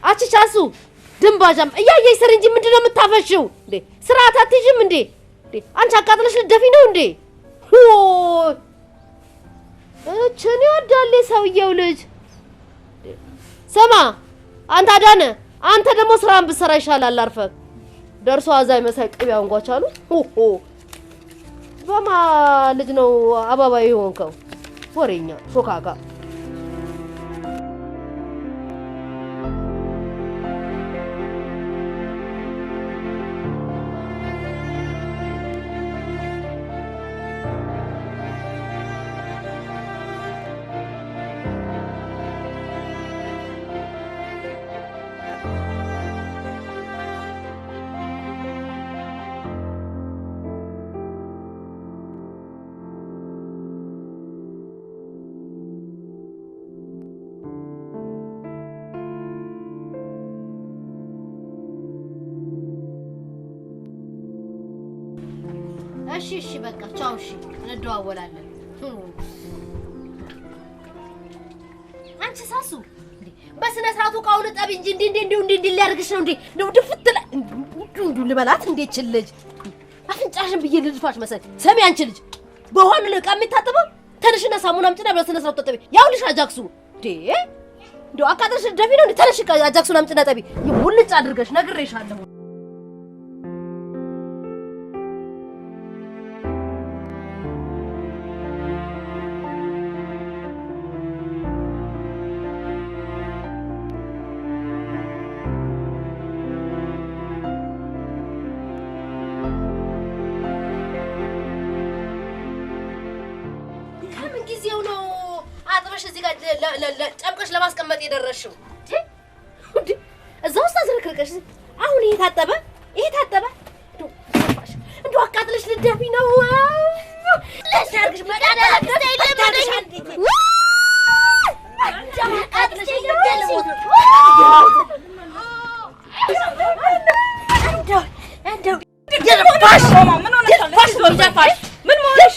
አችቻሱ ድንባጃም እያየሽ ስር እንጂ ምንድነው የምታፈሽው እንዴ? ስርዓት አትይዥም እንዴ? አንቺ አቃጥለሽ ልደፊ ነው እንዴ? እቺን ይወዳል ሰውየው ልጅ። ስማ አንተ አዳነ፣ አንተ ደግሞ ስራን ብትሰራ ይሻላል። አርፈህ ደርሶ አዛይ መሳይ ቅቤውን ጓቻሉ። በማ ልጅ ነው አባባይ ሆንከው ወሬኛ ሾካካ። እሺ በቃ ቻው። እሺ እንደዋወላለን። አንቺ ሳሱ በስነ ስርዓቱ ቃውል ጠብ እንጂ እንዴ ሊያርግሽ ነው እንዴ? ነው ድፍት ላይ እንዱ ልበላት እንዴ ችልጅ አፍንጫሽን ብዬ ልድፋሽ መሰል። ሰሚ አንቺ ልጅ በሆነ ለቃ የሚታጠበው ተነሽና ሳሙና አምጪና በስነ ስርዓቱ ጠቢ። ያው ልሽ አጃክሱ እንዴ እንደው አቃጥረሽ ደፊ ነው እንዴ? ተነሽ አጃክሱን አምጪና ጠቢ። ይሁልጭ አድርገሽ ነግሬሻለሁ። ጊዜው ነው አጥበሽ እዚህ ጋር ጨምቀሽ ለማስቀመጥ የደረሽው እንዴ? እዛው ውስጥ አዝረክርከሽ አሁን ይሄ ታጠበ እንደው አቃጥለሽ ልደፊ ነው። ለሰርግሽ መዳና ለስተይለሽ አቃጥለሽ ልደልሞት እንደው ደፋሽ ምን ሆነሽ?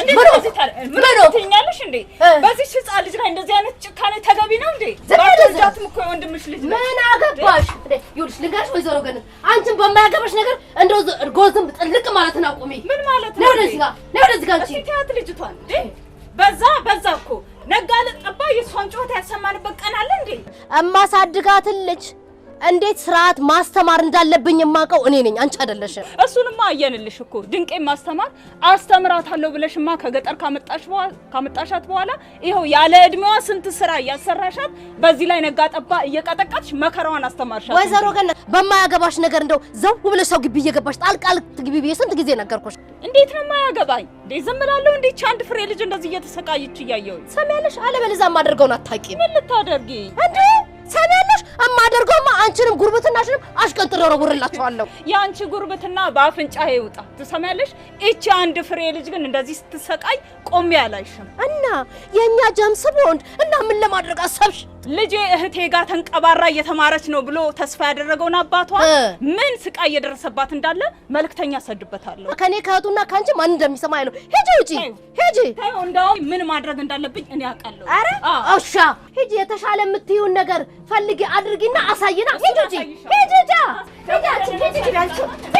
ምን ሆነሽ? ምን ትኛለሽ እንዴ? በዚህ ህፃን ልጅ ላይ እንደዚህ አይነት ጭካኔ ተገቢ ነው እንዴ? ዘመዳትም እኮ ወንድምሽ ልጅ ነው። ምን አገባሽ እንዴ? ይኸውልሽ ልንገርሽ ወይዘሮ ገነት፣ አንቺን በማያገባሽ ነገር እንደው ጎዝም ጥልቅ ማለትን አቁሚ። ምን ማለት ነው? ነው ወደዚህ ጋር አንቺ ትያት ልጅቷን እንዴ? በዛ እኮ ነጋለ ጠባ የሷን ጮታ ያሰማንበት ቀን አለ እንዴ? እማሳድጋትን ልጅ እንዴት ስርዓት ማስተማር እንዳለብኝ የማውቀው እኔ ነኝ፣ አንቺ አይደለሽም። እሱንማ አየንልሽ እኮ ድንቄ ማስተማር አስተምራታለሁ ብለሽማ ከገጠር ካመጣሻት በኋላ ይኸው ያለ እድሜዋ ስንት ስራ ያሰራሻት፣ በዚህ ላይ ነጋ ጠባ እየቀጠቀጥሽ መከራዋን አስተማርሻት። ወይዘሮ ገነት በማያገባሽ ነገር እንደው ዘው ብለሽ ሰው ግቢ እየገባሽ ጣልቃል ትግቢ ብዬ ስንት ጊዜ ነገርኩሽ። እንዴት ነው የማያገባኝ እንዴ? ዝም ብላለሁ እንዴ? አንድ ፍሬ ልጅ እንደዚህ እየተሰቃየች እያየሁ ሰሚያለሽ? አለበለዚያ ማደርገውን አታውቂም። ምን ልታደርጊ እንዴ? ሰሚያለሽ? እማደርገውማ አንቺንም ጉርብትናሽንም አሽቀንጥሬ ወረውርላችኋለሁ። ያንቺ ጉርብትና በአፍንጫዬ ይውጣ። ትሰሚያለሽ? እቺ አንድ ፍሬ ልጅ ግን እንደዚህ ስትሰቃይ ቆሜ አላይሽም። እና የኛ ጀምስ ቦንድ እና ምን ለማድረግ አሰብሽ? ልጄ እህቴ ጋር ተንቀባራ እየተማረች ነው ብሎ ተስፋ ያደረገውን አባቷ ምን ስቃይ እየደረሰባት እንዳለ መልክተኛ ሰድበታለሁ። ከኔ ከእህቱና ካንቺ ማን እንደሚሰማ አይለው። ሂጂ ውጪ ሂጂ። እንደው ምን ማድረግ እንዳለብኝ እኔ አውቃለሁ። አረ እሺ ሂጂ፣ የተሻለ የምትይውን ነገር ፈልጊ አድርጊና አሳይና ሂጂ ውጪ ሂጂ ጃ ሂጂ ሂጂ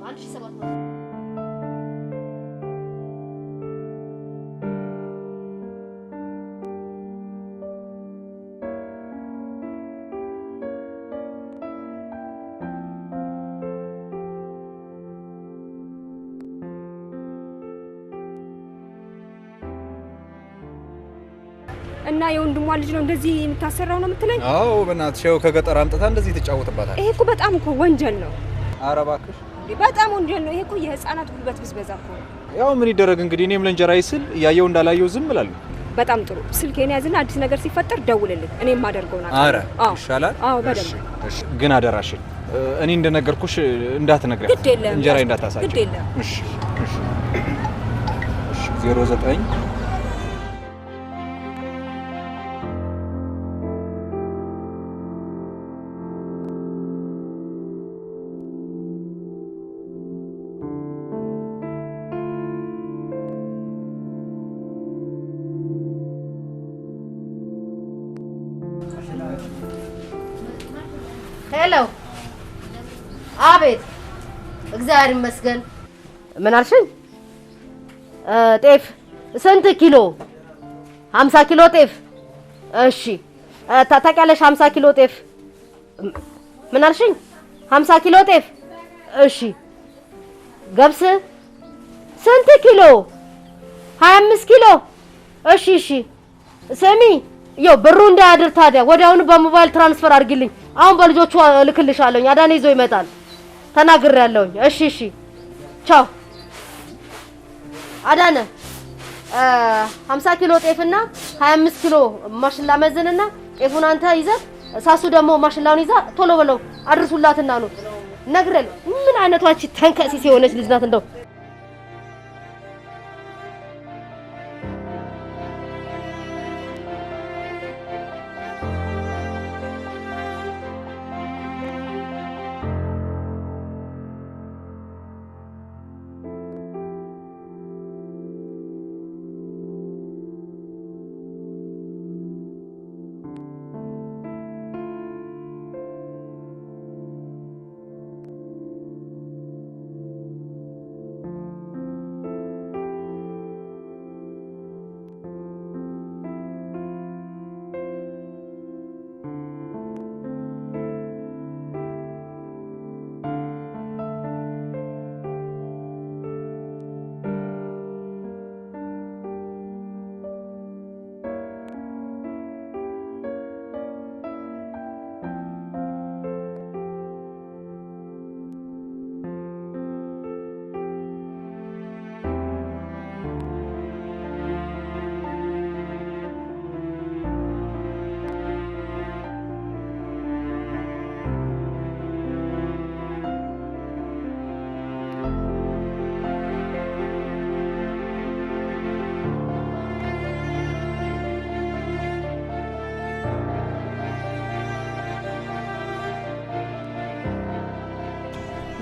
1700 እና የወንድሟ ልጅ ነው እንደዚህ የምታሰራው ነው የምትለኝ? አዎ በእናትሽ ያው ከገጠር አምጥታ እንደዚህ ትጫወትባታል። ይሄ እኮ በጣም እኮ ወንጀል ነው። ኧረ እባክሽ በጣም ወንጀል ነው። ይሄ እኮ የህፃናት ጉልበት ብዝበዛ እኮ ነው። ያው ምን ይደረግ እንግዲህ እኔም ለእንጀራ ይስል እያየው እንዳላየው ዝም እላለሁ። በጣም ጥሩ። ስልኬን ያዝና አዲስ ነገር ሲፈጠር ደውልልኝ። እኔም ማደርገው ነው። ኧረ ይሻላል። አዎ በደንብ እሺ። ግን አደራሽን እኔ እንደነገርኩሽ እንዳትነግሪያት። ግድ የለም እንጀራ እንዳታሳጭ። ግድ የለም። እሺ እሺ እሺ 09 ሄሎ አቤት እግዚአብሔር ይመስገን ምን አልሽኝ ጤፍ ስንት ኪሎ 50 ኪሎ ጤፍ እሺ ታውቂያለሽ 50 ኪሎ ጤፍ ምን አልሽኝ 50 ኪሎ ጤፍ እሺ ገብስ ስንት ኪሎ 25 ኪሎ እሺ እሺ ስሚ ይው ብሩ እንዳያድር ታዲያ ወዲያውኑ በሞባይል ትራንስፈር አድርጊልኝ አሁን በልጆቹ ልክልሻለሁ አዳነ ይዞ ይመጣል ተናግሬያለሁኝ እሺ እሺ ቻው አዳነ 50 ኪሎ ጤፍና 25 ኪሎ ማሽላ መዝንና ጤፉን አንተ ይዘህ ሳሱ ደግሞ ማሽላውን ይዛ ቶሎ በለው አድርሱላትና ነው ነግረል ምን አይነቷች ተንከሲስ የሆነች ልጅ ናት እንደው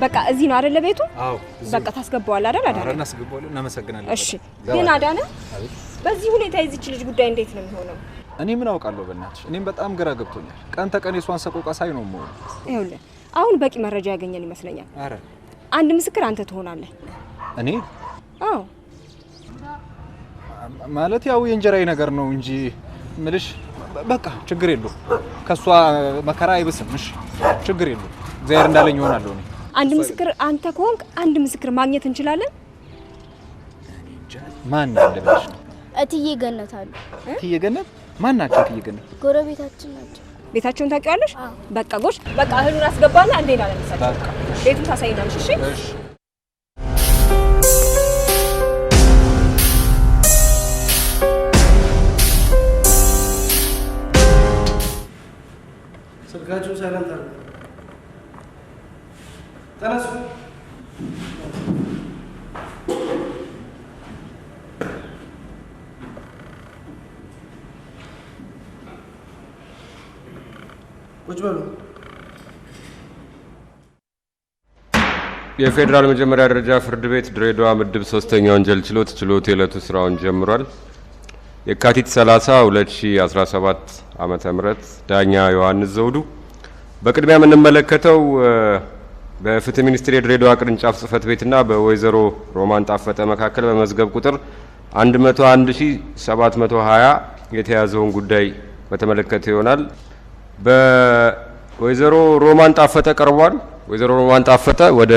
በቃ እዚህ ነው አይደለ ቤቱ? አዎ በቃ ታስገባዋል አይደል? አዳነ አረና አስገባዋለሁ። እናመሰግናለን። እሺ ግን አዳነ በዚህ ሁኔታ የዚች ልጅ ጉዳይ እንዴት ነው የሚሆነው? እኔ ምን አውቃለሁ በእናትሽ እኔም በጣም ግራ ገብቶኛል። ቀን ተቀን የሷን ሰቆቃ ሳይ ነው የምሆነው። ይኸውልህ አሁን በቂ መረጃ ያገኘን ይመስለኛል። አረ አንድ ምስክር አንተ ትሆናለህ። እኔ? አዎ ማለት ያው የእንጀራዬ ነገር ነው እንጂ ምልሽ በቃ ችግር የለውም። ከሷ መከራ አይብስም። እሺ ችግር የለውም። እግዚአብሔር እንዳለኝ ይሆናል። እኔ አንድ ምስክር አንተ ከሆንክ አንድ ምስክር ማግኘት እንችላለን። ማን እንደልሽ? እትዬ ገነት አሉ። እትዬ ገነት ማን ናቸው? እትዬ ገነት ጎረቤታችን ናቸው። ቤታቸውን ታውቂዋለሽ? በቃ ጎሽ፣ በቃ እህሉን አስገባና እንዴና ለምሳሌ ቤቱን ታሳይናለሽ። እሺ እሺ ስልካችሁ ሳይለንት አለ። ተነሱ። ቁጭ በሉ። የፌዴራል መጀመሪያ ደረጃ ፍርድ ቤት ድሬዳዋ ምድብ 3ኛ ወንጀል ችሎት የዕለቱ ስራውን ጀምሯል። የካቲት 30 2017 ዓመተ ምህረት ዳኛ ዮሐንስ ዘውዱ። በቅድሚያ የምንመለከተው በፍትህ ሚኒስቴር የድሬዳዋ ቅርንጫፍ ጽህፈት ቤትና በወይዘሮ ሮማን ጣፈጠ መካከል በመዝገብ ቁጥር 101720 የተያዘውን ጉዳይ በተመለከተ ይሆናል። በወይዘሮ ሮማን ጣፈጠ ቀርቧል። ወይዘሮ ሮማን ጣፈጠ ወደ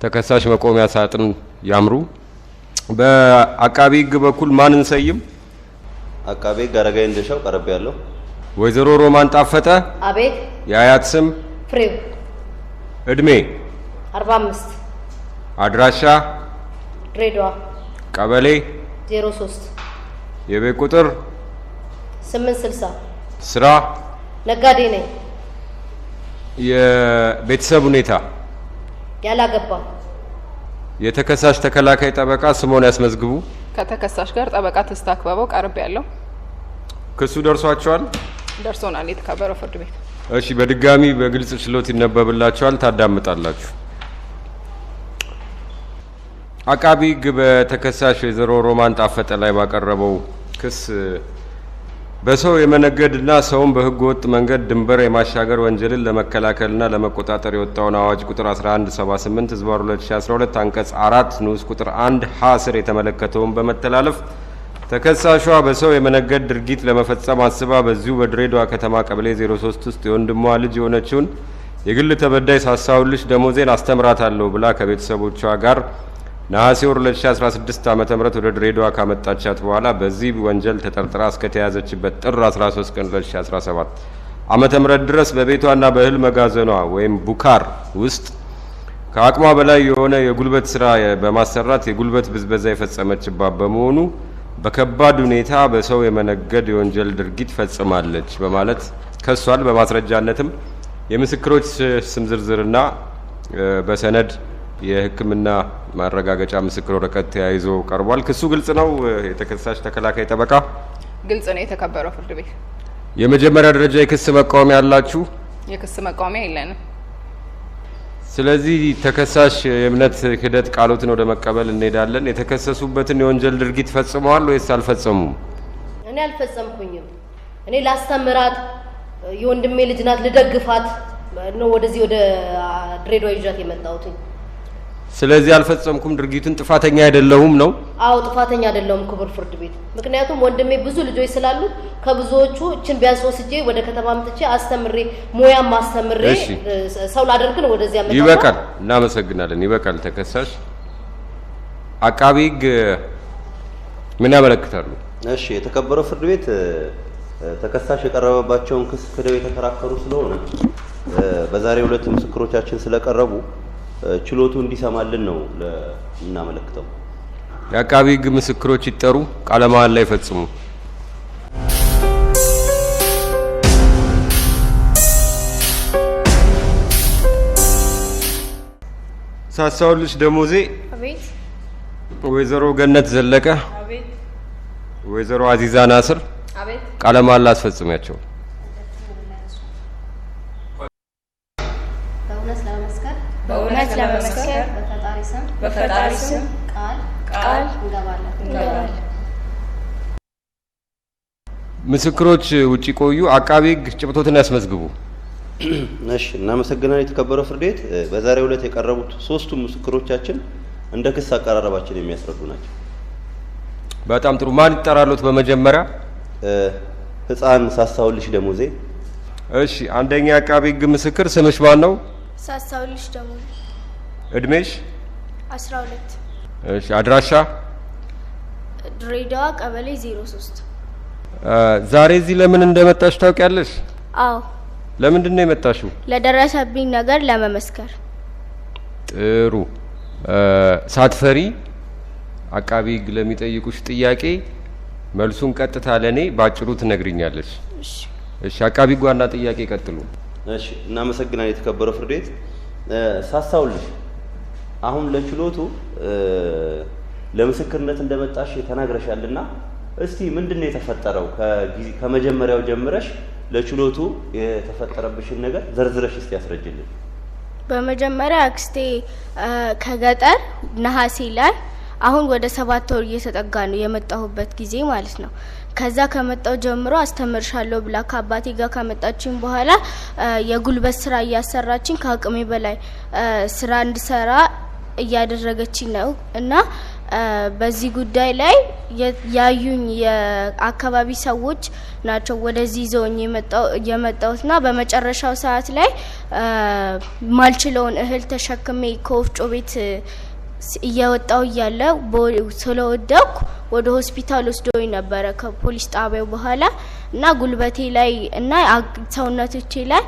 ተከሳሽ መቆሚያ ሳጥን ያምሩ። በአቃቢ ህግ በኩል ማን እንሰይም? አቃቢ ህግ አረጋይ እንደሻው ቀርብ ያለው። ወይዘሮ ሮማን ጣፈጠ። አቤት። የአያት ስም? ፍሬው። እድሜ? 45። አድራሻ? ድሬዳዋ። ቀበሌ? 03። የቤት ቁጥር? 860። ስራ? ነጋዴ ነኝ። የቤተሰብ ሁኔታ? ያላገባ። የተከሳሽ ተከላካይ ጠበቃ ስሞን ያስመዝግቡ። ከተከሳሽ ጋር ጠበቃ ተስታክበበው ቀርብ ያለው። ክሱ ደርሷቸዋል? ደርሶናል የተከበረው ፍርድ ቤት። እሺ፣ በድጋሚ በግልጽ ችሎት ይነበብላቸዋል፣ ታዳምጣላችሁ። አቃቢ ህግ በተከሳሽ ወይዘሮ ሮማን ጣፈጠ ላይ ባቀረበው ክስ በሰው የመነገድና ሰውን በህገ ወጥ መንገድ ድንበር የማሻገር ወንጀልን ለመከላከልና ለመቆጣጠር የወጣውን አዋጅ ቁጥር 1178 ህዝባር 2012 አንቀጽ 4 ንዑስ ቁጥር 1 ሀ ስር የተመለከተውን በመተላለፍ ተከሳሿ በሰው የመነገድ ድርጊት ለመፈጸም አስባ በዚሁ በድሬዳዋ ከተማ ቀበሌ 03 ውስጥ የወንድሟ ልጅ የሆነችውን የግል ተበዳይ ሳሳውልሽ ደሞዜን አስተምራታለሁ ብላ ከቤተሰቦቿ ጋር ነሐሴ ወር 2016 ዓ.ም ወደ ድሬዳዋ ካመጣቻት በኋላ በዚህ ወንጀል ተጠርጥራ እስከተያዘችበት ጥር 13 ቀን 2017 ዓመተ ምህረት ድረስ በቤቷና በእህል መጋዘኗ ወይም ቡካር ውስጥ ከአቅሟ በላይ የሆነ የጉልበት ስራ በማሰራት የጉልበት ብዝበዛ የፈጸመችባት በመሆኑ በከባድ ሁኔታ በሰው የመነገድ የወንጀል ድርጊት ፈጽማለች በማለት ከሷል። በማስረጃነትም የምስክሮች ስም ዝርዝርና በሰነድ የሕክምና ማረጋገጫ ምስክር ወረቀት ተያይዞ ቀርቧል። ክሱ ግልጽ ነው። የተከሳሽ ተከላካይ ጠበቃ? ግልጽ ነው የተከበረው ፍርድ ቤት። የመጀመሪያ ደረጃ የክስ መቃወሚያ ያላችሁ? የክስ መቃወሚያ የለንም። ስለዚህ ተከሳሽ የእምነት ክህደት ቃሎትን ወደ መቀበል እንሄዳለን። የተከሰሱበትን የወንጀል ድርጊት ፈጽመዋል ወይስ አልፈጸሙም? እኔ አልፈጸምኩኝም። እኔ ላስተምራት የወንድሜ ልጅ ናት ልደግፋት ነው ወደዚህ ወደ ድሬዳዋ ይዣት የመጣሁት። ስለዚህ አልፈጸምኩም፣ ድርጊቱን ጥፋተኛ አይደለሁም ነው? አዎ ጥፋተኛ አይደለሁም ክቡር ፍርድ ቤት። ምክንያቱም ወንድሜ ብዙ ልጆች ስላሉት ከብዙዎቹ እችን ቢያንስ ወስጄ ወደ ከተማ አምጥቼ አስተምሬ ሙያም አስተምሬ ሰው ላደርግ ነው ወደዚህ ያመጣሁት። ይበቃል። እናመሰግናለን። ይበቃል። ተከሳሽ አቃቢ ህግ ምን ያመለክታሉ? እሺ፣ የተከበረው ፍርድ ቤት ተከሳሽ የቀረበባቸውን ክስ ክደው የተከራከሩ ስለሆነ በዛሬው ዕለት ምስክሮቻችን ስለቀረቡ ችሎቱ እንዲሰማልን ነው ለምናመለክተው። የአቃቢ ህግ ምስክሮች ይጠሩ፣ ቃለ መሃላ ላይ ይፈጽሙ። ሳሳውልሽ ደሞዜ? አቤት። ወይዘሮ ገነት ዘለቀ? አቤት። ወይዘሮ አዚዛ ናስር? አቤት። ቃለ መሃላ አስፈጽሚያቸው። በእውነት ለመመስከር በፈጣሪ ስም ቃል እንገባለን። ምስክሮች ውጪ ቆዩ። አቃቢ ህግ ጭብጦትን ያስመዝግቡ። እሺ፣ እናመሰግናለን የተከበረው ፍርድ ቤት። በዛሬው ዕለት የቀረቡት ሶስቱም ምስክሮቻችን እንደ ክስ አቀራረባችን የሚያስረዱ ናቸው። በጣም ጥሩ። ማን ይጠራሉት? በመጀመሪያ ህፃን ሳሳውልሽ ደሞዜ። እሺ፣ አንደኛ አቃቢ ህግ ምስክር ስምሽ ማን ነው? ሳሳውልሽ ደሞዜ። እድሜሽ? 12። እሺ፣ አድራሻ? ድሬዳዋ ቀበሌ 03። ዛሬ እዚህ ለምን እንደመጣሽ ታውቂያለሽ? አዎ። ለምንድን ነው የመጣሽው? ለደረሰብኝ ነገር ለመመስከር። ጥሩ። ሳትፈሪ አቃቢ ህግ ለሚጠይቁሽ ጥያቄ መልሱን ቀጥታ ለኔ ባጭሩ ትነግሪኛለሽ። እሺ። እሺ፣ አቃቢ ህግ ዋና ጥያቄ ቀጥሉ። እሺ፣ እናመሰግናለን የተከበረው ፍርድ ቤት። ሳሳውልሽ አሁን ለችሎቱ ለምስክርነት እንደመጣሽ ተናግረሻልና እስቲ ምንድነው የተፈጠረው? ከመጀመሪያው ጀምረሽ ለችሎቱ የተፈጠረብሽን ነገር ዘርዝረሽ እስቲ ያስረጅልን። በመጀመሪያ አክስቴ ከገጠር ነሐሴ ላይ አሁን ወደ 7 ወር እየተጠጋ ነው የመጣሁበት ጊዜ ማለት ነው። ከዛ ከመጣው ጀምሮ አስተምርሻለሁ ብላ ከአባቴ ጋር ከመጣችኝ በኋላ የጉልበት ስራ እያሰራችኝ ከአቅሜ በላይ ስራ እንድሰራ እያደረገችኝ ነው እና በዚህ ጉዳይ ላይ ያዩኝ የአካባቢ ሰዎች ናቸው ወደዚህ ይዘውኝ የመጣውና በመጨረሻው ሰዓት ላይ ማልችለውን እህል ተሸክሜ ከወፍጮ ቤት እያወጣው እያለ ስለወደኩ ወደ ሆስፒታል ወስደውኝ ነበረ ከፖሊስ ጣቢያው በኋላ እና ጉልበቴ ላይ እና ሰውነቶቼ ላይ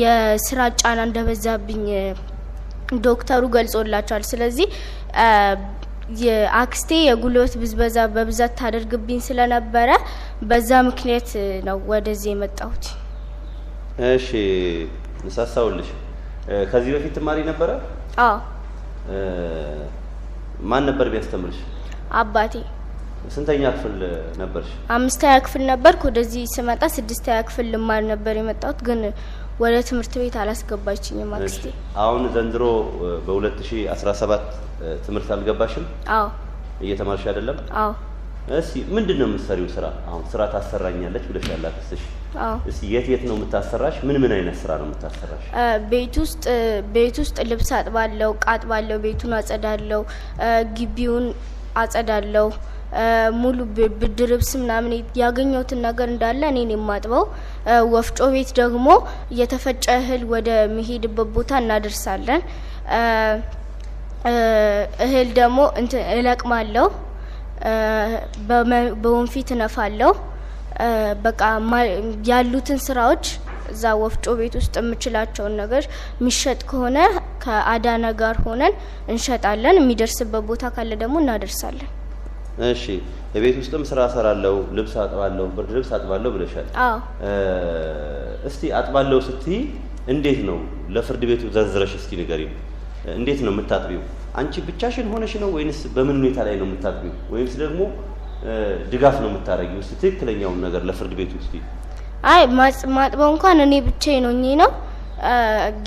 የስራ ጫና እንደበዛብኝ ዶክተሩ ገልጾላቸዋል። ስለዚህ የአክስቴ የጉልበት ብዝበዛ በብዛት ታደርግብኝ ስለነበረ በዛ ምክንያት ነው ወደዚህ የመጣሁት። እሺ ንሳሳውልሽ ከዚህ በፊት ተማሪ ነበረ? አዎ። ማን ነበር ቢያስተምርሽ? አባቴ። ስንተኛ ክፍል ነበርሽ? 5ኛ ክፍል ነበርኩ። ወደዚህ ስመጣ 6ኛ ክፍል ልማር ነበር የመጣሁት ግን ወደ ትምህርት ቤት አላስገባችኝም አክስቴ። አሁን ዘንድሮ በ2017 ትምህርት አልገባሽም? አዎ። እየተማርሽ አይደለም? አዎ። እሺ ምንድነው የምትሰሪው ስራ? አሁን ስራ ታሰራኛለች ብለሻል አክስትሽ። አዎ። እሺ የት ነው የምታሰራሽ? ምን አይነት ስራ ነው የምታሰራሽ? ቤት ውስጥ ልብስ አጥባለሁ፣ ቃጥባለሁ፣ ቤቱን አጸዳለሁ፣ ግቢውን አጸዳለሁ፣ ሙሉ ብርድ ልብስ ምናምን ያገኘሁትን ነገር እንዳለ እኔን የማጥበው። ወፍጮ ቤት ደግሞ የተፈጨ እህል ወደ መሄድበት ቦታ እናደርሳለን። እህል ደግሞ እለቅማለሁ፣ በወንፊት እነፋለሁ። በቃ ያሉትን ስራዎች እዛ ወፍጮ ቤት ውስጥ የምችላቸውን ነገር የሚሸጥ ከሆነ ከአዳነ ጋር ሆነን እንሸጣለን። የሚደርስበት ቦታ ካለ ደግሞ እናደርሳለን። እሺ የቤት ውስጥም ስራ ሰራለሁ፣ ልብስ አጥባለሁ፣ ብርድ ልብስ አጥባለሁ ብለሻል። አዎ። እስቲ አጥባለሁ ስትይ እንዴት ነው ለፍርድ ቤቱ ዘርዝረሽ እስቲ ንገሪኝ። እንዴት ነው የምታጥቢው? አንቺ ብቻሽን ሆነሽ ነው ወይንስ በምን ሁኔታ ላይ ነው የምታጥቢው? ወይንስ ደግሞ ድጋፍ ነው የምታረጊው? እስቲ ትክክለኛውን ነገር ለፍርድ ቤቱ እስቲ። አይ ማጥበው እንኳን እኔ ብቻዬን ሆኜ ነው።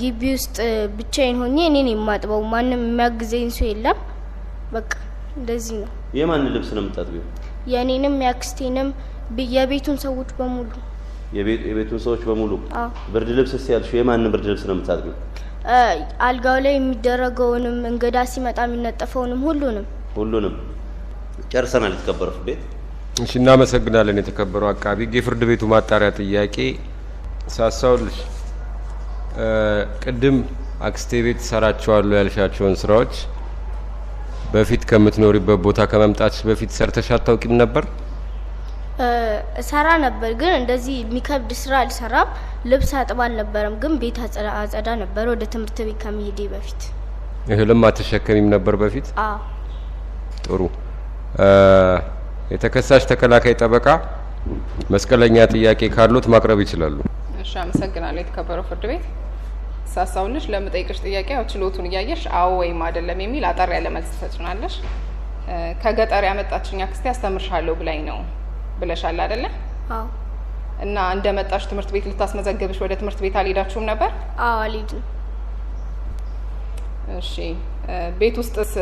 ግቢ ውስጥ ብቻዬን ሆኜ እኔ ነኝ የማጥበው። ማንም የሚያግዘኝ ሰው የለም። በቃ እንደዚህ ነው። የማን ልብስ ነው የምታጥቢው? የኔንም ያክስቴንም የቤቱን ሰዎች በሙሉ። የቤቱን ሰዎች በሙሉ? አዎ። ብርድ ልብስ ሲያልሽ የማን ብርድ ልብስ ነው የምታጥቢው? አልጋው ላይ የሚደረገውንም እንግዳ ሲመጣ የሚነጠፈውንም ሁሉንም። ጨርሰናል። የተከበረው ፍርድ ቤት። እሺ እናመሰግናለን። የተከበረው አቃቢ ሕግ የፍርድ ቤቱ ማጣሪያ ጥያቄ ሳሳውልሽ ቅድም አክስቴ ቤት ሰራቸዋለሁ ያልሻቸውን ስራዎች በፊት ከምትኖሪበት ቦታ ከመምጣትሽ በፊት ሰርተሽ አታውቂም ነበር? እሰራ ነበር ግን እንደዚህ የሚከብድ ስራ አልሰራም። ልብስ አጥባ አልነበረም ግን ቤት አጸዳ ነበር ወደ ትምህርት ቤት ከመሄዴ በፊት። እህልም አትሸከሚም ነበር በፊት? አዎ። ጥሩ። የተከሳሽ ተከላካይ ጠበቃ መስቀለኛ ጥያቄ ካሉት ማቅረብ ይችላሉ። እሺ አመሰግናለሁ። የተከበረው ፍርድ ቤት ሳሳውልሽ ለምጠይቅሽ ጥያቄ ያው ችሎቱን እያየሽ አዎ ወይም አይደለም የሚል አጠር ያለ መልስ ትሰጭናለሽ። ከገጠር ያመጣችኝ አክስቴ አስተምርሻለሁ ብላኝ ነው ብለሻል አይደለ? አዎ። እና እንደመጣሽ ትምህርት ቤት ልታስመዘግብሽ ወደ ትምህርት ቤት አልሄዳችሁም ነበር? አዎ አልሄድም። እሺ ቤት ውስጥስ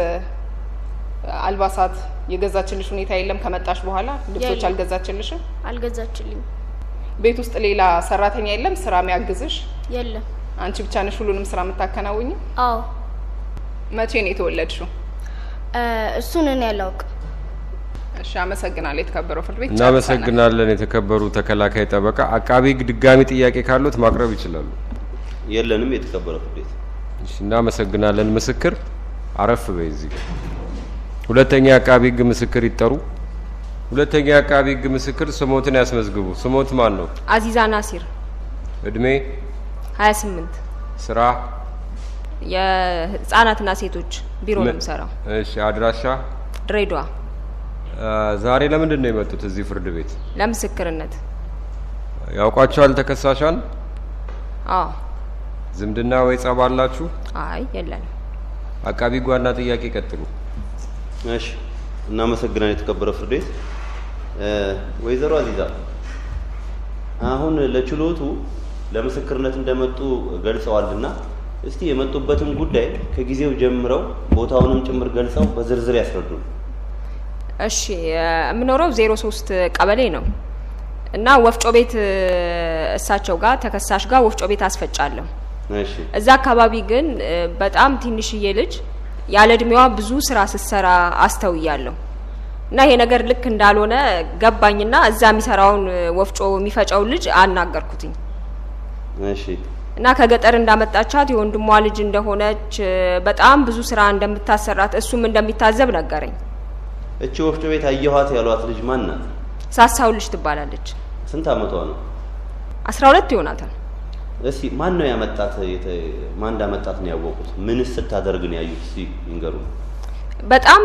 አልባሳት የገዛችልሽ ሁኔታ የለም? ከመጣሽ በኋላ ልብሶች አልገዛችልሽም? አልገዛችልኝም። ቤት ውስጥ ሌላ ሰራተኛ የለም ስራ የሚያግዝሽ? የለም። አንቺ ብቻ ነሽ ሁሉንም ስራ የምታከናውኝ? አዎ። መቼ ነው የተወለድሽው? እሱን እኔ አላውቅም። እሺ አመሰግናለሁ። የተከበረው ፍርድ ቤት እናመሰግናለን። የተከበሩ ተከላካይ ጠበቃ አቃቢ ሕግ ድጋሚ ጥያቄ ካሉት ማቅረብ ይችላሉ። የለንም። የተከበረው ፍርድ ቤት። እሺ እናመሰግናለን። ምስክር አረፍ በይ እዚህ። ሁለተኛ አቃቢ ሕግ ምስክር ይጠሩ። ሁለተኛ አቃቢ ሕግ ምስክር ስሞትን ያስመዝግቡ። ስሞት ማን ነው? አዚዛ ናሲር። እድሜ 28። ስራ የህፃናትና ሴቶች ቢሮ ነው የምሰራው። እሺ አድራሻ? ድሬዳዋ። ዛሬ ለምንድን ነው የመጡት እዚህ ፍርድ ቤት? ለምስክርነት። ያውቋቸዋል ተከሳሿን? አዎ። ዝምድና ወይ ጸብ አላችሁ? አይ የለንም። አቃቢ ጓና ጥያቄ ቀጥሉ። እሺ እናመሰግናለን። የተከበረው ፍርድ ቤት። ወይዘሮ አዚዛ አሁን ለችሎቱ ለምስክርነት እንደመጡ ገልጸዋልና እስቲ የመጡበትን ጉዳይ ከጊዜው ጀምረው ቦታውንም ጭምር ገልጸው በዝርዝር ያስረዱ። እሺ የምኖረው 03 ቀበሌ ነው እና ወፍጮ ቤት እሳቸው ጋር ተከሳሽ ጋር ወፍጮ ቤት አስፈጫለሁ። እሺ እዛ አካባቢ ግን በጣም ትንሽዬ ልጅ ያለ እድሜዋ ብዙ ስራ ስትሰራ አስተውያለሁ እና ይሄ ነገር ልክ እንዳልሆነ ገባኝና እዛ የሚሰራውን ወፍጮ የሚፈጨው ልጅ አናገርኩትኝ። እሺ እና ከገጠር እንዳመጣቻት የወንድሟ ልጅ እንደሆነች በጣም ብዙ ስራ እንደምታሰራት እሱም እንደሚታዘብ ነገረኝ። እቺ ወፍጮ ቤት አየኋት ያሏት ልጅ ማን ናት? ሳሳው ልጅ ትባላለች። ስንት አመቷ ነው? 12 ይሆናታል። እሺ ማን ነው ያመጣት? ማን እንዳመጣት ነው ያወቁት? ምንስ ስታደርግ ነው ያዩት? እስቲ ይንገሩ። በጣም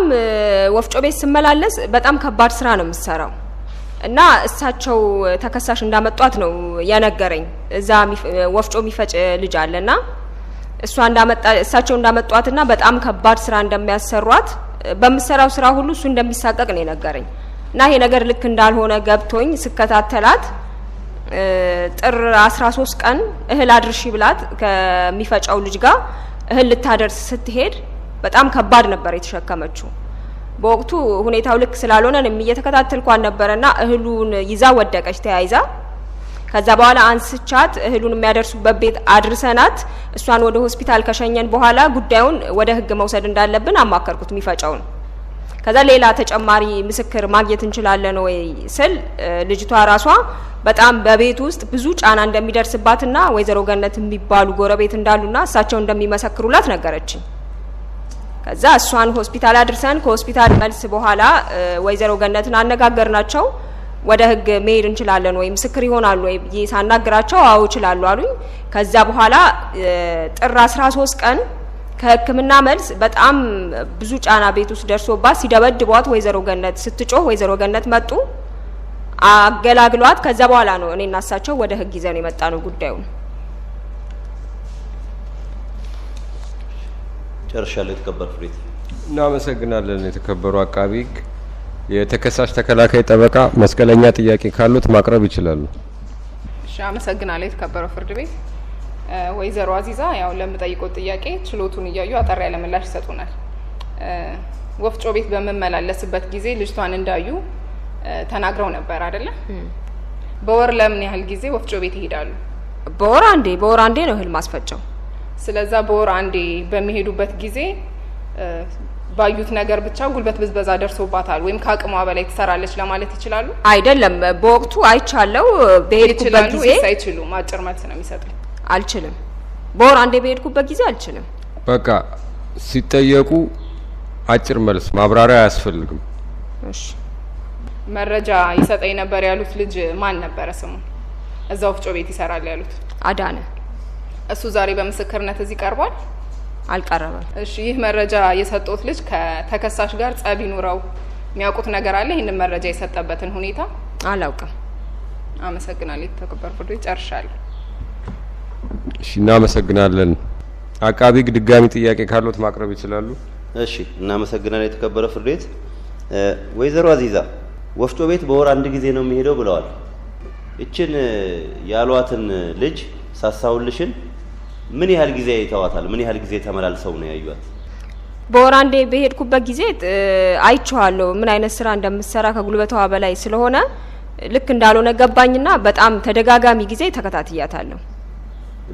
ወፍጮ ቤት ስመላለስ በጣም ከባድ ስራ ነው የምትሰራው እና እሳቸው ተከሳሽ እንዳመጧት ነው ያነገረኝ። እዛ ወፍጮ የሚፈጭ ልጅ አለና እሳቸው እንዳመጧትና በጣም ከባድ ስራ እንደሚያሰሯት በመሰራው ስራ ሁሉ እሱ እንደሚሳቀቅ ነው የነገረኝ እና ይሄ ነገር ልክ እንዳልሆነ ገብቶኝ ስከታተላት ጥር 13 ቀን እህል አድርሺ ብላት ከሚፈጫው ልጅ ጋር እህል ልታደርስ ስትሄድ በጣም ከባድ ነበር የተሸከመችው። በወቅቱ ሁኔታው ልክ ስላልሆነ እየተከታተልኳን ነበርና እህሉን ይዛ ወደቀች ተያይዛ። ከዛ በኋላ አንስቻት እህሉን የሚያደርሱበት ቤት አድርሰናት እሷን ወደ ሆስፒታል ከሸኘን በኋላ ጉዳዩን ወደ ህግ መውሰድ እንዳለብን አማከርኩት የሚፈጫውን። ከዛ ሌላ ተጨማሪ ምስክር ማግኘት እንችላለን ወይ ስል ልጅቷ ራሷ በጣም በቤት ውስጥ ብዙ ጫና እንደሚደርስባትና ወይዘሮ ገነት የሚባሉ ጎረቤት እንዳሉና እሳቸው እንደሚመሰክሩላት ነገረችኝ። ከዛ እሷን ሆስፒታል አድርሰን ከሆስፒታል መልስ በኋላ ወይዘሮ ገነትን አነጋገርናቸው። ወደ ህግ መሄድ እንችላለን ወይ ምስክር ይሆናሉ ወይ ብዬ ሳናግራቸው አዎ ይችላሉ አሉኝ። ከዛ በኋላ ጥር 13 ቀን ከህክምና መልስ በጣም ብዙ ጫና ቤት ውስጥ ደርሶባት ሲደበድቧት ወይዘሮ ገነት ስትጮህ ወይዘሮ ገነት መጡ አገላግሏት። ከዛ በኋላ ነው እኔና እሳቸው ወደ ህግ ይዘን የመጣ ነው ጉዳዩን። ጨርሻለሁ። የተከበረ ፍሬት እናመሰግናለን። የተከበሩ አቃቢ ህግ፣ የተከሳሽ ተከላካይ ጠበቃ መስቀለኛ ጥያቄ ካሉት ማቅረብ ይችላሉ። እሺ አመሰግናለሁ። የተከበረው ፍርድ ቤት ወይዘሮ አዚዛ ያው ለምጠይቀው ጥያቄ ችሎቱን እያዩ አጠር ያለ ምላሽ ይሰጡናል። ወፍጮ ቤት በመመላለስበት ጊዜ ልጅቷን እንዳዩ ተናግረው ነበር አይደለ? በወር ለምን ያህል ጊዜ ወፍጮ ቤት ይሄዳሉ? በወር አንዴ ነው እህል ማስፈጨው። ስለዛ በወር አንዴ በሚሄዱበት ጊዜ ባዩት ነገር ብቻ ጉልበት ብዝበዛ ደርሶባታል ወይም ከአቅሟ በላይ ትሰራለች ለማለት ይችላሉ? አይደለም፣ በወቅቱ አይቻለው። በሄድኩበት ጊዜ አይችሉም። አጭር መልስ ነው የሚሰጡኝ። አልችልም። በወር አንዴ በሄድኩበት ጊዜ አልችልም። በቃ ሲጠየቁ አጭር መልስ፣ ማብራሪያ አያስፈልግም። እሺ መረጃ ይሰጠኝ ነበር ያሉት ልጅ ማን ነበረ ስሙ? እዛ ወፍጮ ቤት ይሰራል ያሉት? አዳነ። እሱ ዛሬ በምስክርነት እዚህ ቀርቧል? አልቀረበም። እሺ ይህ መረጃ የሰጡት ልጅ ከተከሳሽ ጋር ጸብ ይኑረው የሚያውቁት ነገር አለ? ይህንን መረጃ የሰጠበትን ሁኔታ አላውቅም። አመሰግናለሁ። የተከበረ ፍርድ ቤት ጨርሻለሁ። እሺ እናመሰግናለን። አቃቢ ህግ ድጋሚ ጥያቄ ካሉት ማቅረብ ይችላሉ። እሺ እናመሰግናለን። የተከበረ ፍርድ ቤት ወይዘሮ አዚዛ ወፍጮ ቤት በወር አንድ ጊዜ ነው የሚሄደው ብለዋል። እችን ያሏትን ልጅ ሳሳውልሽን ምን ያህል ጊዜ አይተዋታል? ምን ያህል ጊዜ ተመላልሰው ነው ያዩት? በወር አንዴ በሄድኩበት ጊዜ አይቼዋለሁ። ምን አይነት ስራ እንደምትሰራ ከጉልበቷ በላይ ስለሆነ ልክ እንዳልሆነ ገባኝና በጣም ተደጋጋሚ ጊዜ ተከታትያታለሁ።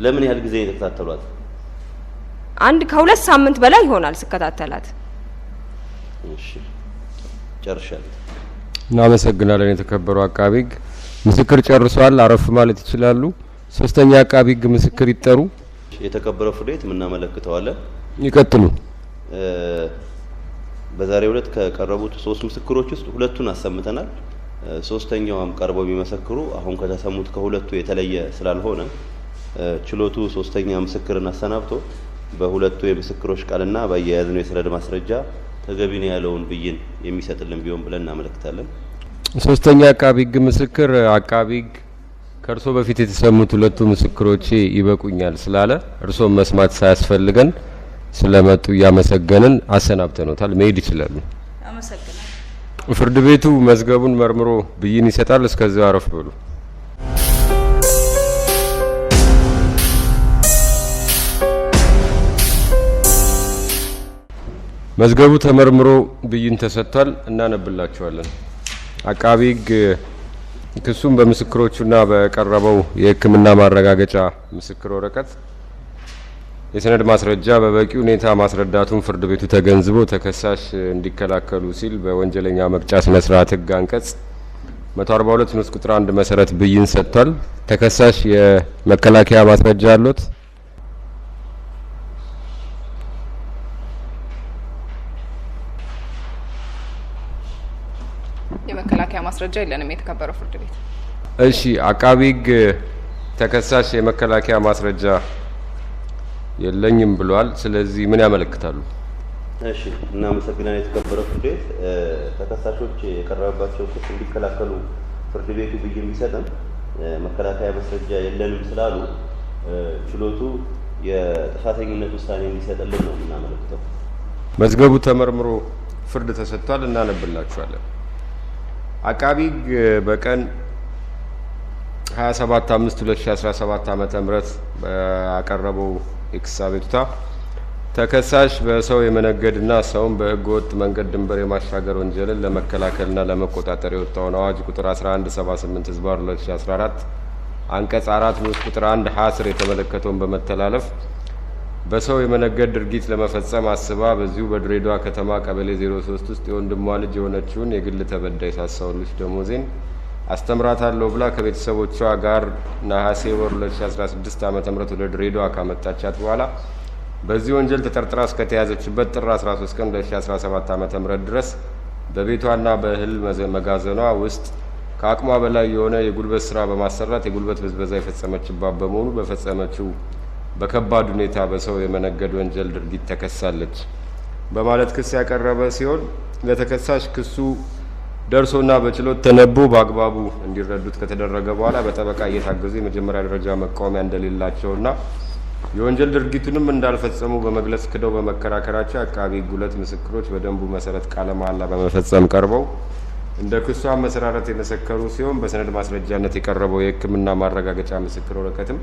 ለምን ያህል ጊዜ የተከታተሏት? አንድ ከ2 ሳምንት በላይ ይሆናል ስከታተላት። እሺ ጨርሻለሁ። እናመሰግናለን። የተከበሩ አቃቢ ህግ ምስክር ጨርሷል። አረፍ ማለት ይችላሉ። ሶስተኛ አቃቢ ህግ ምስክር ይጠሩ። የተከበረው ፍርድ ቤት እናመለክተዋለን። ይቀጥሉ። በዛሬው ዕለት ከቀረቡት 3 ምስክሮች ውስጥ 2ቱን አሰምተናል። ሶስተኛውም ቀርበው ቢመሰክሩ አሁን ከተሰሙት ከሁለቱ የተለየ ስላልሆነ ችሎቱ ሶስተኛ ምስክርን አሰናብቶ በሁለቱ የምስክሮች ቃልና በአያያዝነው የሰነድ ማስረጃ ተገቢ ነው ያለውን ብይን የሚሰጥልን ቢሆን ብለን እናመለክታለን። ሶስተኛ አቃቢ ህግ ምስክር አቃቢ ህግ ከእርሶ በፊት የተሰሙት 2ቱ ምስክሮቼ ይበቁኛል ስላለ እርሶም መስማት ሳያስፈልገን ስለመጡ እያመሰገንን አሰናብተኖታል። መሄድ ይችላሉ። አመሰግናለሁ። ፍርድ ቤቱ መዝገቡን መርምሮ ብይን ይሰጣል። እስከዚያው አረፍ በሉ። መዝገቡ ተመርምሮ ብይን ተሰጥቷል። እናነብላችኋለን። አቃቢ ሕግ ክሱም በምስክሮቹና በቀረበው የሕክምና ማረጋገጫ ምስክር ወረቀት የሰነድ ማስረጃ በበቂ ሁኔታ ማስረዳቱን ፍርድ ቤቱ ተገንዝቦ ተከሳሽ እንዲከላከሉ ሲል በወንጀለኛ መቅጫ ስነ ስርዓት ሕግ አንቀጽ 142 ንዑስ ቁጥር 1 መሰረት ብይን ሰጥቷል። ተከሳሽ የመከላከያ ማስረጃ አሉት? የመከላከያ ማስረጃ የለንም የተከበረው ፍርድ ቤት። እሺ አቃቢ ሕግ ተከሳሽ የመከላከያ ማስረጃ የለኝም ብሏል። ስለዚህ ምን ያመለክታሉ? እሺ እናመሰግናለን የተከበረው ፍርድ ቤት። ተከሳሾች የቀረበባቸው ክስ እንዲከላከሉ ፍርድ ቤቱ ብይን ቢሰጥም መከላከያ ማስረጃ የለንም ስላሉ ችሎቱ የጥፋተኝነት ውሳኔ እንዲሰጥልን ነው የምናመለክተው። መዝገቡ ተመርምሮ ፍርድ ተሰጥቷል። እናነብላችኋለን። አቃቢ ሕግ በቀን 27/5/2017 ዓመተ ምህረት ባቀረበው የክስ አቤቱታ ተከሳሽ በሰው የመነገድና ሰውን በሕገ ወጥ መንገድ ድንበር የማሻገር ወንጀልን ለመከላከልና ለመቆጣጠር የወጣውን አዋጅ ቁጥር 1178/2014 አንቀጽ 4 ንዑስ ቁጥር 1 ሀ ስር የተመለከተውን በመተላለፍ በሰው የመነገድ ድርጊት ለመፈጸም አስባ በዚሁ በድሬዳዋ ከተማ ቀበሌ 03 ውስጥ የወንድሟ ልጅ የሆነችውን የግል ተበዳይ ሳሳውልሽ ደሞዜን አስተምራታለሁ ብላ ከቤተሰቦቿ ጋር ነሐሴ ወር 2016 ዓ.ም ወደ ድሬዳዋ ካመጣቻት በኋላ በዚህ ወንጀል ተጠርጥራ እስከተያዘችበት ጥር 13 ቀን 2017 ዓ.ም ድረስ በቤቷና በእህል መጋዘኗ ውስጥ ከአቅሟ በላይ የሆነ የጉልበት ስራ በማሰራት የጉልበት ብዝበዛ የፈጸመችባት በመሆኑ በፈጸመችው በከባድ ሁኔታ በሰው የመነገድ ወንጀል ድርጊት ተከሳለች በማለት ክስ ያቀረበ ሲሆን ለተከሳሽ ክሱ ደርሶና በችሎት ተነቦ በአግባቡ እንዲረዱት ከተደረገ በኋላ በጠበቃ እየታገዙ የመጀመሪያ ደረጃ መቃወሚያ እንደሌላቸውና የወንጀል ድርጊቱንም እንዳልፈጸሙ በመግለጽ ክደው በመከራከራቸው አቃቢ ሕግ ሁለት ምስክሮች በደንቡ መሰረት ቃለ መሃላ በመፈጸም ቀርበው እንደ ክሱ አመሰራረት የመሰከሩ ሲሆን በሰነድ ማስረጃነት የቀረበው የሕክምና ማረጋገጫ ምስክር ወረቀትም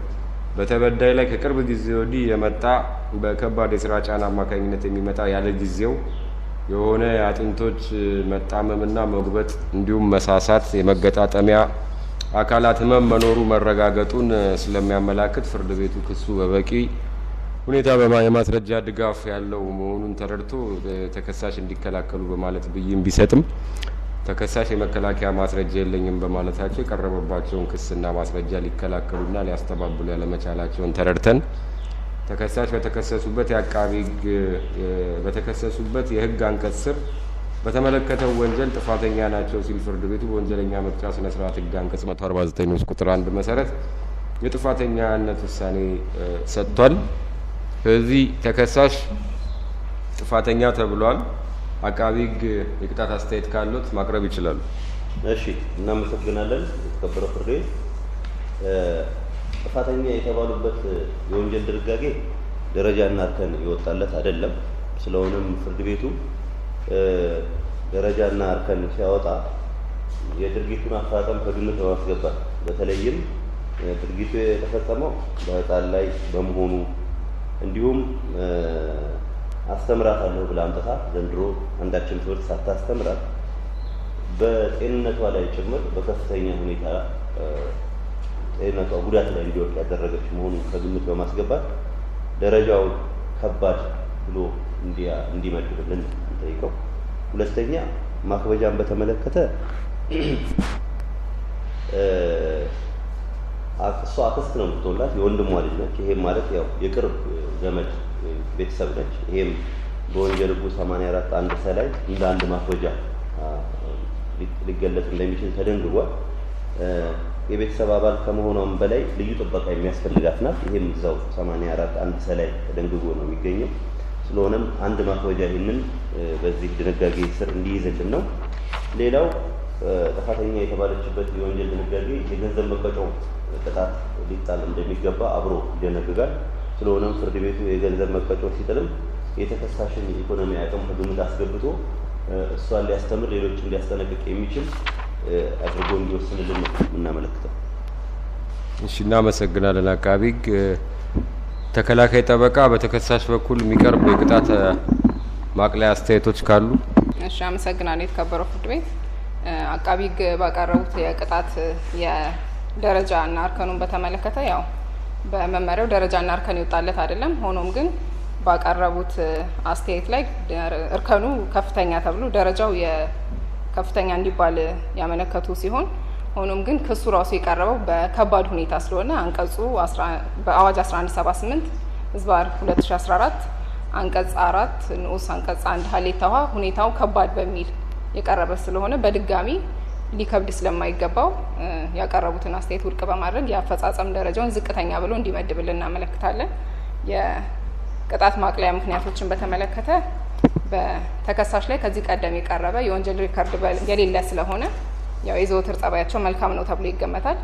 በተበዳይ ላይ ከቅርብ ጊዜ ወዲህ የመጣ በከባድ የስራ ጫና አማካኝነት የሚመጣ ያለ ጊዜው የሆነ የአጥንቶች መጣመምና መጉበጥ እንዲሁም መሳሳት የመገጣጠሚያ አካላት ህመም መኖሩ መረጋገጡን ስለሚያመላክት ፍርድ ቤቱ ክሱ በበቂ ሁኔታ የማስረጃ ድጋፍ ያለው መሆኑን ተረድቶ ተከሳሽ እንዲከላከሉ በማለት ብይን ቢሰጥም ተከሳሽ የመከላከያ ማስረጃ የለኝም በማለታቸው የቀረበባቸውን ክስና ማስረጃ ሊከላከሉና ሊያስተባብሉ ያለመቻላቸውን ተረድተን ተከሳሽ በተከሰሱበት የአቃቢ ሕግ በተከሰሱበት የህግ አንቀጽ ስር በተመለከተው ወንጀል ጥፋተኛ ናቸው ሲል ፍርድ ቤቱ በወንጀለኛ መቅጫ ስነ ስርዓት ሕግ አንቀጽ 149 ንዑስ ቁጥር 1 መሰረት የጥፋተኛነት ውሳኔ ሰጥቷል። ስለዚህ ተከሳሽ ጥፋተኛ ተብሏል። አቃቢ ሕግ የቅጣት አስተያየት ካሉት ማቅረብ ይችላሉ። እሺ እናመሰግናለን የተከበረው ፍርድ ቤት። ጥፋተኛ የተባሉበት የወንጀል ድንጋጌ ደረጃና እርከን ይወጣለት አይደለም። ስለሆነም ፍርድ ቤቱ ደረጃና እርከን ሲያወጣ የድርጊቱን አፈጻጸም ከግምት በማስገባት በተለይም ድርጊቱ የተፈጸመው በህፃን ላይ በመሆኑ እንዲሁም አስተምራታለሁ ብላ አምጥታ ዘንድሮ አንዳችን ትምህርት ሳታስተምራት በጤንነቷ ላይ ጭምር በከፍተኛ ሁኔታ ጤንነቷ ጉዳት ላይ እንዲወድቅ ያደረገች መሆኑን ከግምት በማስገባት ደረጃውን ከባድ ብሎ እንዲመድብልን እንጠይቀው። ሁለተኛ ማክበጃን በተመለከተ እሷ አክስት ነው የምትወላት፣ የወንድሟ ልጅ ነች። ይሄም ማለት ያው የቅርብ ዘመድ ቤተሰብ ነች። ይሄም በወንጀል ሕጉ 84 አንድ ላይ እንደ አንድ ማክበጃ ሊገለጽ እንደሚችል ተደንግጓል። የቤተሰብ አባል ከመሆኗም በላይ ልዩ ጥበቃ የሚያስፈልጋት ናት። ይሄም እዛው 84 አንድ ላይ ተደንግጎ ነው የሚገኘው። ስለሆነም አንድ ማክበጃ ይህንን በዚህ ድንጋጌ ስር እንዲይዝልን ነው። ሌላው ጥፋተኛ የተባለችበት የወንጀል ድንጋጌ የገንዘብ መቀጫው ቅጣት ሊጣል እንደሚገባ አብሮ ይደነግጋል። ስለሆነም ፍርድ ቤቱ የገንዘብ መቀጫው ሲጥልም የተከሳሽን የኢኮኖሚ አቅም ከግምት አስገብቶ እሷን ሊያስተምር ሌሎችን ሊያስጠነቅቅ የሚችል አድርጎ እንዲወስንልን ነው የምናመለክተው። እሺ እናመሰግናለን። አቃቢ ሕግ ተከላካይ ጠበቃ በተከሳሽ በኩል የሚቀርብ የቅጣት ማቅለያ አስተያየቶች ካሉ? እሺ አመሰግናለሁ። የተከበረው ፍርድ ቤት አቃቢ ሕግ ባቀረቡት የቅጣት የደረጃና እርከኑን በተመለከተ ያው በመመሪያው ደረጃና እርከን ይወጣለት አይደለም። ሆኖም ግን ባቀረቡት አስተያየት ላይ እርከኑ ከፍተኛ ተብሎ ደረጃው የከፍተኛ እንዲባል ያመለከቱ ሲሆን ሆኖም ግን ክሱ ራሱ የቀረበው በከባድ ሁኔታ ስለሆነ አንቀጹ በአዋጅ 1178 ዝባር 2014 አንቀጽ 4 ንዑስ አንቀጽ 1 ሀሌታ ውሃ ሁኔታው ከባድ በሚል የቀረበ ስለሆነ በድጋሚ ሊከብድ ስለማይገባው ያቀረቡትን አስተያየት ውድቅ በማድረግ የአፈጻጸም ደረጃውን ዝቅተኛ ብሎ እንዲመድብልን እናመለክታለን። የቅጣት ማቅለያ ምክንያቶችን በተመለከተ በተከሳሽ ላይ ከዚህ ቀደም የቀረበ የወንጀል ሪከርድ የሌለ ስለሆነ ያው የዘወትር ጸባያቸው መልካም ነው ተብሎ ይገመታል።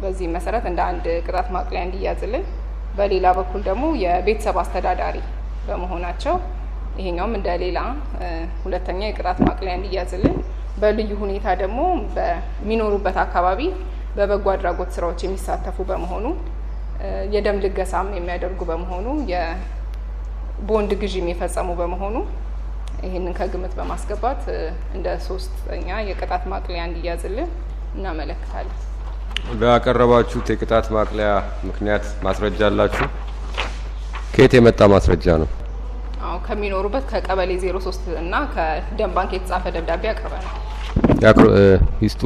በዚህ መሰረት እንደ አንድ ቅጣት ማቅለያ እንዲያዝልን፣ በሌላ በኩል ደግሞ የቤተሰብ አስተዳዳሪ በመሆናቸው ይሄኛውም እንደ ሌላ ሁለተኛ የቅጣት ማቅለያ እንዲያዝልን፣ በልዩ ሁኔታ ደግሞ በሚኖሩበት አካባቢ በበጎ አድራጎት ስራዎች የሚሳተፉ በመሆኑ የደም ልገሳም የሚያደርጉ በመሆኑ የቦንድ ግዢም የፈጸሙ በመሆኑ ይህንን ከግምት በማስገባት እንደ ሶስተኛ የቅጣት ማቅለያ እንዲያዝልን እናመለክታለን። ባቀረባችሁት የቅጣት ማቅለያ ምክንያት ማስረጃ አላችሁ? ከየት የመጣ ማስረጃ ነው? አዎ ከሚኖሩበት ከቀበሌ 03 እና ከደም ባንክ የተጻፈ ደብዳቤ አቅርበናል። ይስጡ።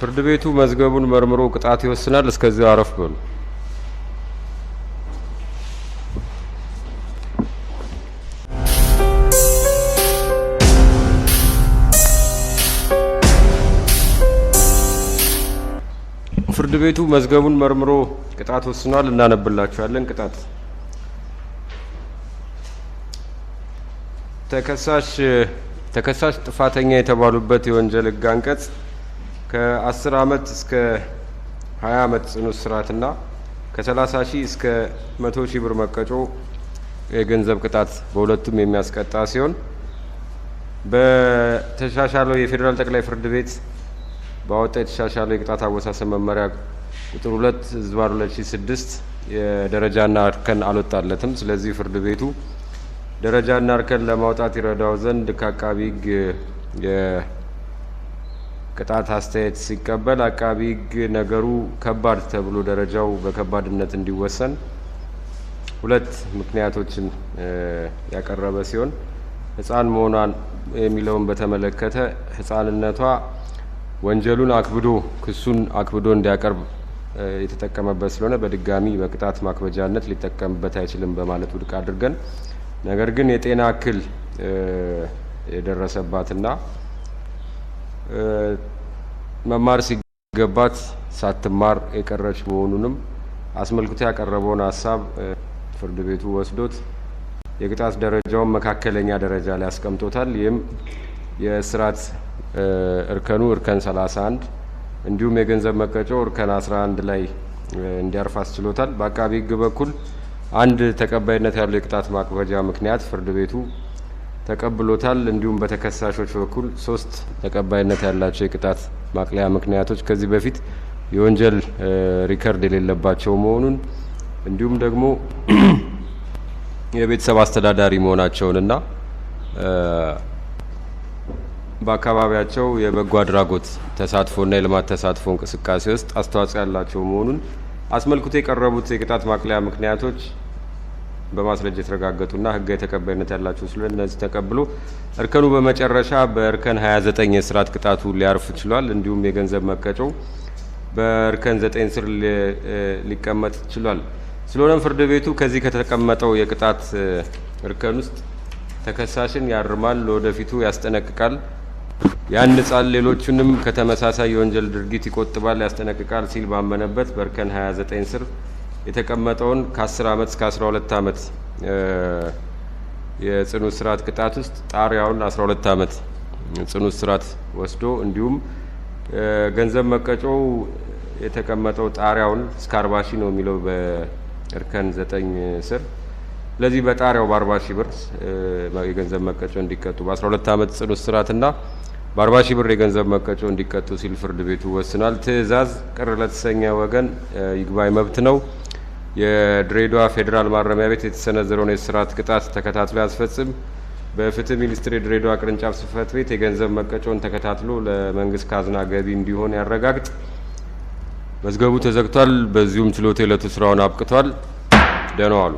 ፍርድ ቤቱ መዝገቡን መርምሮ ቅጣት ይወስናል። እስከዚህ አረፍ በሉ። ፍርድ ቤቱ መዝገቡን መርምሮ ቅጣት ወስኗል። እናነብላችኋለን። ቅጣት ተከሳሽ ጥፋተኛ የተባሉበት የወንጀል ሕግ አንቀጽ ከ10 ዓመት እስከ 20 ዓመት ጽኑ እስራትና ከ30 ሺህ እስከ 100 ሺህ ብር መቀጮ የገንዘብ ቅጣት በሁለቱም የሚያስቀጣ ሲሆን በተሻሻለው የፌዴራል ጠቅላይ ፍርድ ቤት ባወጣ የተሻሻለው የቅጣት አወሳሰብ መመሪያ ቁጥር 2/2006 የደረጃና እርከን አልወጣለትም። ስለዚህ ፍርድ ቤቱ ደረጃና እርከን ለማውጣት ይረዳው ዘንድ ከአቃቢ ሕግ ቅጣት አስተያየት ሲቀበል አቃቢ ሕግ ነገሩ ከባድ ተብሎ ደረጃው በከባድነት እንዲወሰን ሁለት ምክንያቶችን ያቀረበ ሲሆን ሕፃን መሆኗን የሚለውን በተመለከተ ሕፃንነቷ ወንጀሉን አክብዶ ክሱን አክብዶ እንዲያቀርብ የተጠቀመበት ስለሆነ በድጋሚ በቅጣት ማክበጃነት ሊጠቀምበት አይችልም በማለት ውድቅ አድርገን ነገር ግን የጤና እክል የደረሰባትና መማር ሲገባት ሳትማር የቀረች መሆኑንም አስመልክቶ ያቀረበውን ሀሳብ ፍርድ ቤቱ ወስዶት የቅጣት ደረጃውን መካከለኛ ደረጃ ላይ አስቀምጦታል። ይህም የእስራት እርከኑ እርከን 31 እንዲሁም የገንዘብ መቀጮው እርከን 11 ላይ እንዲያርፍ አስችሎታል። በአቃቢ ሕግ በኩል አንድ ተቀባይነት ያለው የቅጣት ማክበጃ ምክንያት ፍርድ ቤቱ ተቀብሎታል። እንዲሁም በተከሳሾች በኩል 3 ተቀባይነት ያላቸው የቅጣት ማቅለያ ምክንያቶች ከዚህ በፊት የወንጀል ሪከርድ የሌለባቸው መሆኑን እንዲሁም ደግሞ የቤተሰብ አስተዳዳሪ መሆናቸውንና በአካባቢያቸው የበጎ አድራጎት ተሳትፎና የልማት ተሳትፎ እንቅስቃሴ ውስጥ አስተዋጽኦ ያላቸው መሆኑን አስመልክቶ የቀረቡት የቅጣት ማቅለያ ምክንያቶች በማስረጃ የተረጋገጡና ሕጋዊ ተቀባይነት ያላቸው ስለሆነ እነዚህ ተቀብሎ እርከኑ በመጨረሻ በእርከን 29 የእስራት ቅጣቱ ሊያርፍ ችሏል። እንዲሁም የገንዘብ መቀጮው በእርከን 9 ስር ሊቀመጥ ችሏል። ስለሆነም ፍርድ ቤቱ ከዚህ ከተቀመጠው የቅጣት እርከን ውስጥ ተከሳሽን ያርማል፣ ለወደፊቱ ያስጠነቅቃል፣ ያንጻል፣ ሌሎቹንም ከተመሳሳይ የወንጀል ድርጊት ይቆጥባል፣ ያስጠነቅቃል ሲል ባመነበት በእርከን 29 ስር የተቀመጠውን ከ10 ዓመት እስከ 12 ዓመት የጽኑ እስራት ቅጣት ውስጥ ጣሪያውን 12 ዓመት ጽኑ እስራት ወስዶ እንዲሁም ገንዘብ መቀጮው የተቀመጠው ጣሪያውን እስከ 40 ሺህ ነው የሚለው በእርከን 9 ስር ለዚህ በጣሪያው በ40 ሺህ ብር የገንዘብ መቀጮ እንዲቀጡ በ12 አመት ጽኑ እስራትና በ40 ሺህ ብር የገንዘብ መቀጮ እንዲቀጡ ሲል ፍርድ ቤቱ ወስኗል። ትዕዛዝ ቅር ለተሰኘ ወገን ይግባኝ መብት ነው። የድሬዳዋ ፌዴራል ማረሚያ ቤት የተሰነዘረውን የእስራት ቅጣት ተከታትሎ ያስፈጽም። በፍትህ ሚኒስቴር የድሬዳዋ ቅርንጫፍ ጽሕፈት ቤት የገንዘብ መቀጮን ተከታትሎ ለመንግስት ካዝና ገቢ እንዲሆን ያረጋግጥ። መዝገቡ ተዘግቷል። በዚሁም ችሎቱ የዕለቱ ስራውን አብቅቷል። ደህና ዋሉ።